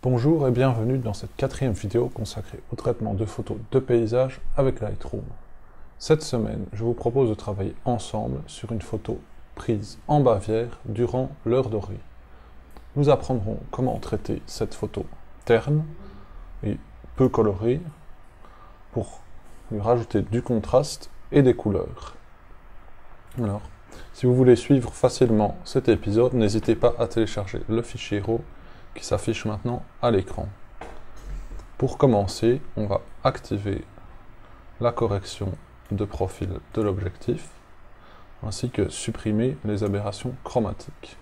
Bonjour et bienvenue dans cette quatrième vidéo consacrée au traitement de photos de paysages avec Lightroom. Cette semaine, je vous propose de travailler ensemble sur une photo prise en Bavière durant l'heure dorée. Nous apprendrons comment traiter cette photo terne et peu colorée pour lui rajouter du contraste et des couleurs. Alors, si vous voulez suivre facilement cet épisode, n'hésitez pas à télécharger le fichier RAW qui s'affiche maintenant à l'écran. Pour commencer, on va activer la correction de profil de l'objectif, ainsi que supprimer les aberrations chromatiques.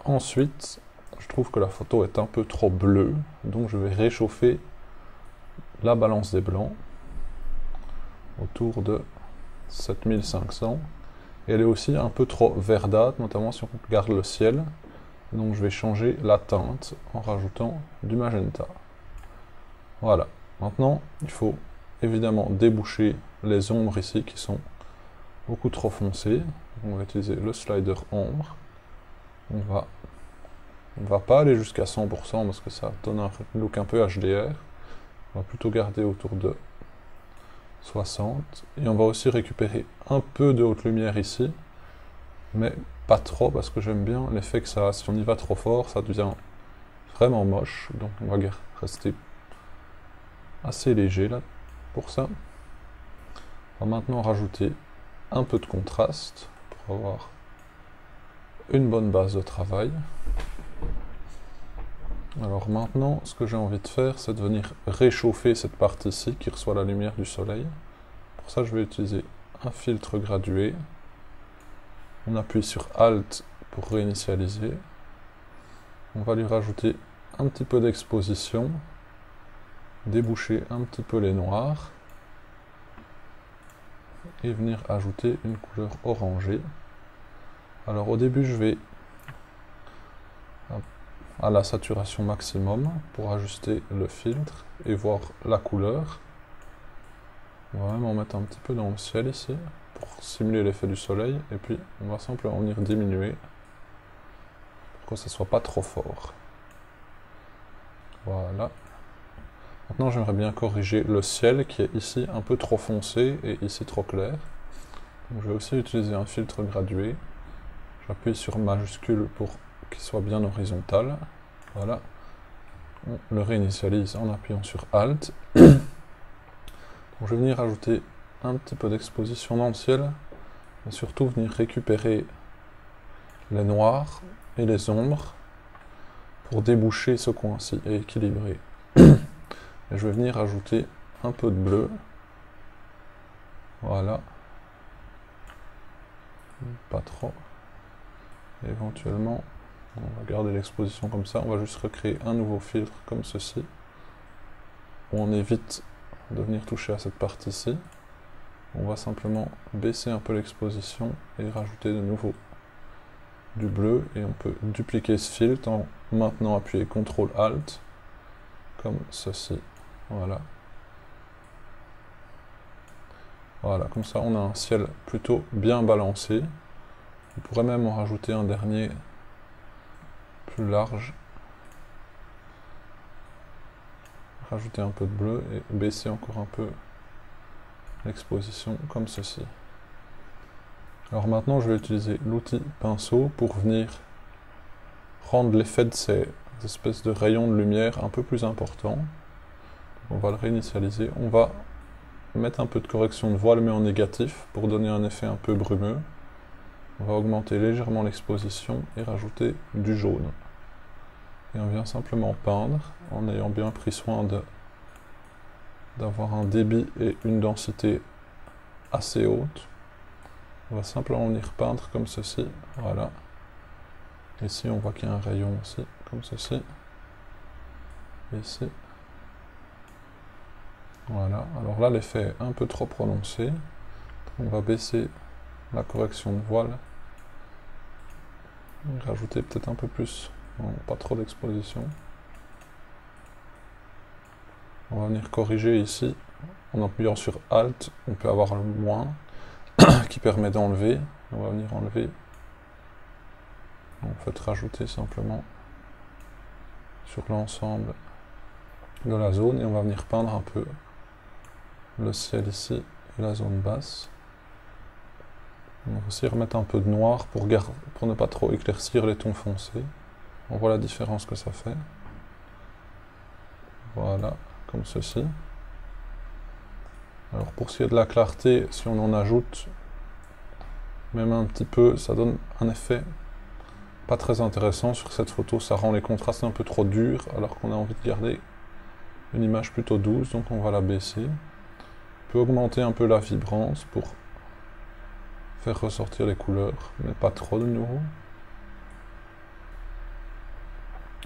Ensuite, je trouve que la photo est un peu trop bleue, donc je vais réchauffer la balance des blancs autour de 7500. Et elle est aussi un peu trop verdâtre, notamment si on regarde le ciel. Donc je vais changer la teinte en rajoutant du magenta. Voilà. Maintenant, il faut évidemment déboucher les ombres ici qui sont beaucoup trop foncées. On va utiliser le slider ombre. On va pas aller jusqu'à 100% parce que ça donne un look un peu HDR. On va plutôt garder autour de 60. Et on va aussi récupérer un peu de haute lumière ici, mais pas trop parce que j'aime bien l'effet que ça a. Si on y va trop fort, ça devient vraiment moche. Donc on va rester assez léger là pour ça. On va maintenant rajouter un peu de contraste pour avoir une bonne base de travail. Alors maintenant, ce que j'ai envie de faire, c'est de venir réchauffer cette partie-ci qui reçoit la lumière du soleil. Pour ça, je vais utiliser un filtre gradué. On appuie sur Alt pour réinitialiser. On va lui rajouter un petit peu d'exposition, déboucher un petit peu les noirs et venir ajouter une couleur orangée. Alors au début, je vais à la saturation maximum pour ajuster le filtre et voir la couleur. On va même en mettre un petit peu dans le ciel ici pour simuler l'effet du soleil, et puis on va simplement venir diminuer pour que ça soit pas trop fort. Voilà. Maintenant j'aimerais bien corriger le ciel qui est ici un peu trop foncé et ici trop clair. Donc, je vais aussi utiliser un filtre gradué. J'appuie sur majuscule pour qu'il soit bien horizontal. Voilà. On le réinitialise en appuyant sur Alt. Donc, je vais venir ajouter un petit peu d'exposition dans le ciel, et surtout venir récupérer les noirs et les ombres pour déboucher ce coin-ci et équilibrer. Et je vais venir ajouter un peu de bleu. Voilà. Pas trop. Et éventuellement, on va garder l'exposition comme ça. On va juste recréer un nouveau filtre comme ceci, où on évite de venir toucher à cette partie-ci. On va simplement baisser un peu l'exposition et rajouter de nouveau du bleu, et on peut dupliquer ce filtre en maintenant appuyer CTRL ALT comme ceci. Voilà. Voilà, comme ça on a un ciel plutôt bien balancé. On pourrait même en rajouter un dernier plus large. Rajouter un peu de bleu et baisser encore un peu l'exposition comme ceci. Alors maintenant je vais utiliser l'outil pinceau pour venir rendre l'effet de ces espèces de rayons de lumière un peu plus important. On va le réinitialiser. On va mettre un peu de correction de voile mais en négatif pour donner un effet un peu brumeux. On va augmenter légèrement l'exposition et rajouter du jaune. Et on vient simplement peindre en ayant bien pris soin d'avoir un débit et une densité assez haute. On va simplement venir peindre comme ceci. Voilà. Ici on voit qu'il y a un rayon aussi, comme ceci. Ici. Voilà. Alors là l'effet est un peu trop prononcé. On va baisser la correction de voile. Rajouter peut-être un peu plus. Non, pas trop d'exposition. On va venir corriger ici. En appuyant sur Alt, on peut avoir le moins qui permet d'enlever. On va venir enlever. En fait, rajouter simplement sur l'ensemble de la zone et on va venir peindre un peu le ciel ici et la zone basse. On va aussi remettre un peu de noir pour ne pas trop éclaircir les tons foncés. On voit la différence que ça fait. Voilà, comme ceci. Alors pour ce qui est de la clarté, si on en ajoute même un petit peu, ça donne un effet pas très intéressant sur cette photo. Ça rend les contrastes un peu trop durs alors qu'on a envie de garder une image plutôt douce, donc on va la baisser. On peut augmenter un peu la vibrance pour faire ressortir les couleurs, mais pas trop de nouveau.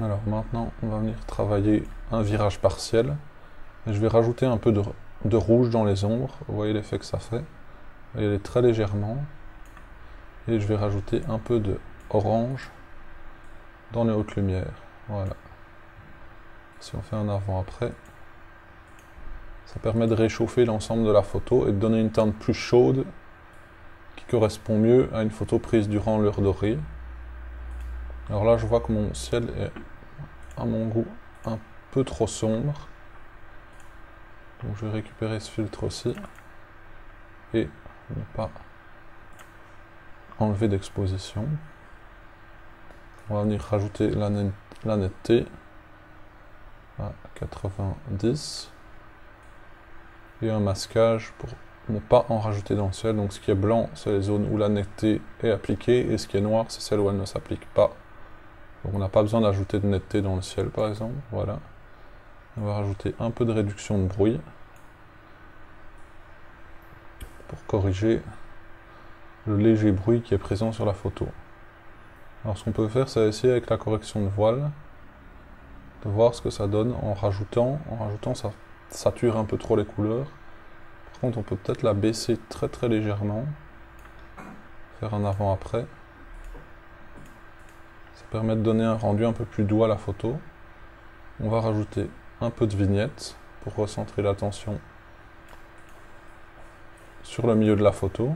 Alors maintenant, on va venir travailler un virage partiel. Et je vais rajouter un peu de rouge dans les ombres. Vous voyez l'effet que ça fait. Vous voyez très légèrement. Et je vais rajouter un peu de orange dans les hautes lumières. Voilà. Si on fait un avant-après, ça permet de réchauffer l'ensemble de la photo et de donner une teinte plus chaude qui correspond mieux à une photo prise durant l'heure dorée. Alors là, je vois que mon ciel est, à mon goût, un peu trop sombre. Donc je vais récupérer ce filtre aussi et ne pas enlever d'exposition. On va venir rajouter la netteté à 90 et un masquage pour ne pas en rajouter dans le ciel. Donc ce qui est blanc, c'est les zones où la netteté est appliquée et ce qui est noir, c'est celle où elle ne s'applique pas. Donc on n'a pas besoin d'ajouter de netteté dans le ciel par exemple. Voilà. On va rajouter un peu de réduction de bruit pour corriger le léger bruit qui est présent sur la photo. Alors ce qu'on peut faire, c'est essayer avec la correction de voile de voir ce que ça donne en rajoutant. Ça sature un peu trop les couleurs. Par contre, on peut peut-être la baisser très très légèrement, faire un avant-après. Ça permet de donner un rendu un peu plus doux à la photo. On va rajouter un peu de vignette pour recentrer l'attention sur le milieu de la photo.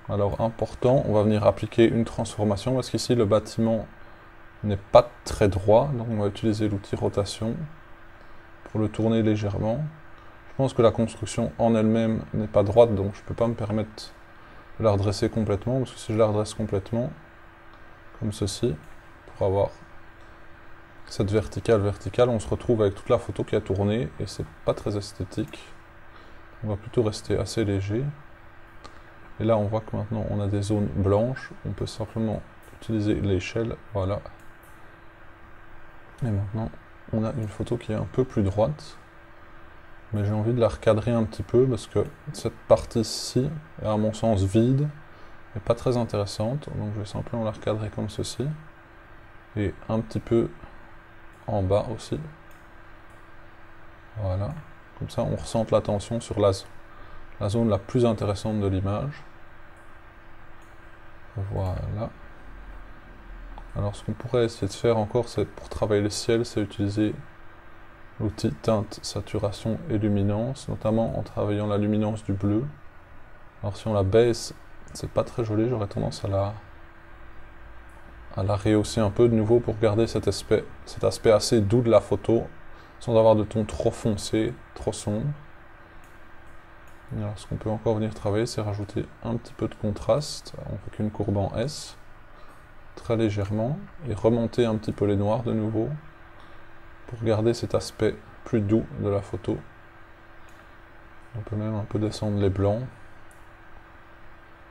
Alors important, on va venir appliquer une transformation parce qu'ici le bâtiment n'est pas très droit, donc on va utiliser l'outil rotation pour le tourner légèrement. Je pense que la construction en elle-même n'est pas droite, donc je ne peux pas me permettre de la redresser complètement, parce que si je la redresse complètement, comme ceci, pour avoir cette verticale, on se retrouve avec toute la photo qui a tourné et c'est pas très esthétique. On va plutôt rester assez léger. Et là, on voit que maintenant, on a des zones blanches. On peut simplement utiliser l'échelle. Voilà. Et maintenant, on a une photo qui est un peu plus droite. Mais j'ai envie de la recadrer un petit peu parce que cette partie-ci est, à mon sens, vide et pas très intéressante. Donc, je vais simplement la recadrer comme ceci. Et un petit peu en bas aussi. Voilà. Comme ça, on ressente la tension sur la zone la plus intéressante de l'image. Voilà. Alors ce qu'on pourrait essayer de faire encore, c'est pour travailler le ciel, c'est utiliser l'outil teinte, saturation et luminance, notamment en travaillant la luminance du bleu. Alors si on la baisse, c'est pas très joli, j'aurais tendance à la rehausser un peu de nouveau pour garder cet aspect assez doux de la photo, sans avoir de ton trop foncé, trop sombre. Alors, ce qu'on peut encore venir travailler, c'est rajouter un petit peu de contraste. On fait qu'une courbe en S, très légèrement, et remonter un petit peu les noirs de nouveau, pour garder cet aspect plus doux de la photo. On peut même un peu descendre les blancs.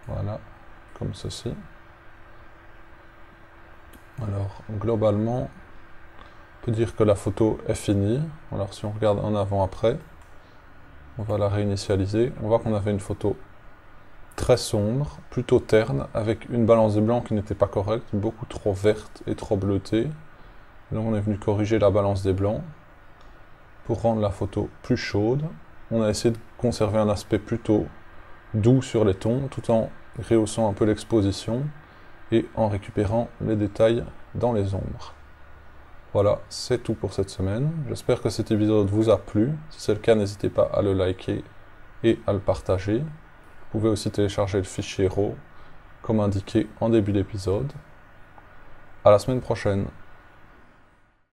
Voilà, comme ceci. Alors, globalement, on peut dire que la photo est finie. Alors, si on regarde en avant-après, on va la réinitialiser. On voit qu'on avait une photo très sombre, plutôt terne, avec une balance des blancs qui n'était pas correcte, beaucoup trop verte et trop bleutée. Donc on est venu corriger la balance des blancs pour rendre la photo plus chaude. On a essayé de conserver un aspect plutôt doux sur les tons, tout en rehaussant un peu l'exposition et en récupérant les détails dans les ombres. Voilà, c'est tout pour cette semaine. J'espère que cet épisode vous a plu. Si c'est le cas, n'hésitez pas à le liker et à le partager. Vous pouvez aussi télécharger le fichier RAW, comme indiqué en début d'épisode. À la semaine prochaine.